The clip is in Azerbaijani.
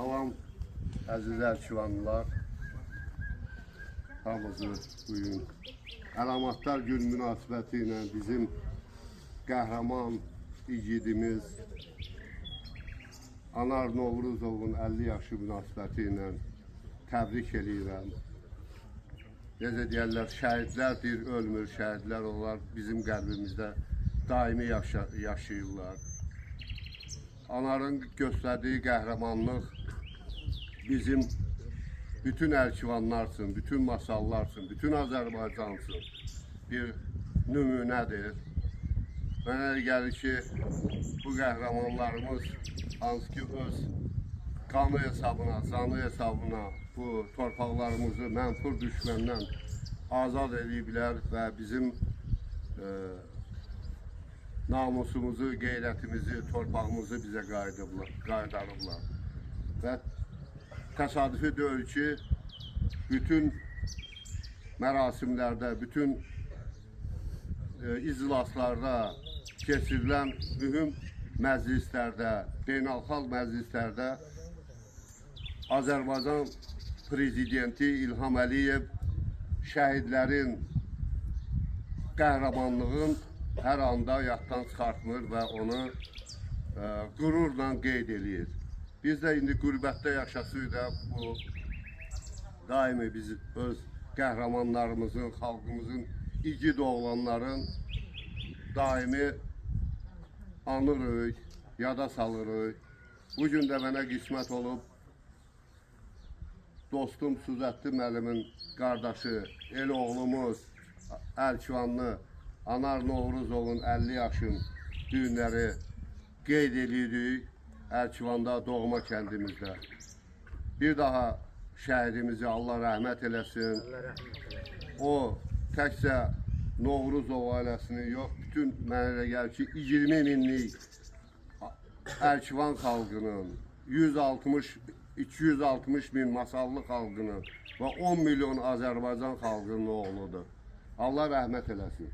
Salam, əziz əlçivanlılar. Hamımızı bugün Əlamatlar Günü münasibəti ilə bizim qəhrəman igidimiz Anar Novruzovun 50 yaşı münasibəti ilə təbrik edirəm. Necə deyərlər, şəhidlərdir, ölmür, şəhidlər onlar bizim qəlbimizdə daimi yaşayırlar. Anarın göstərdiyi qəhrəmanlıq bizim bütün əlçivanlar üçün, bütün masallar üçün, bütün Azərbaycan üçün bir nümunədir. Mənə gəlir ki, bu qəhrəmanlarımız hansı ki öz qanı hesabına, canı hesabına bu torpaqlarımızı mənfur düşməndən azad ediblər və bizim namusumuzu, qeyrətimizi, torpağımızı bizə qaytarıblar. Və təsadüfi deyil ki, bütün mərasimlərdə, bütün iclaslarda keçirilən mühüm məclislərdə, beynəlxalq məclislərdə Azərbaycan Prezidenti İlham Əliyev şəhidlərin qəhrəmanlığın hər anda yaddan çıxartmır və onu qürurla qeyd edir. Biz də indi qürbətdə yaşasıq da bu daimi biz öz qəhrəmanlarımızın, xalqımızın igid oğlanların daimi anırıq, yada salırıq. Bugün də mənə qismət olub dostum Süzətli müəllimin qardaşı, el oğlumuz, əlçivanlı Anar Novruzovun 50 yaşın düğünləri qeyd edirik Əlçivanda, doğma kəndimizdə. Bir daha şəhidimizi Allah rəhmət eləsin. O təkcə Novruzov ailəsini yox, bütün mənə elə gəlir ki, 20 minlik Əlçivan xalqının, 260 min masallı xalqının və 10 milyon Azərbaycan xalqının oğludur. Allah rəhmət eləsin.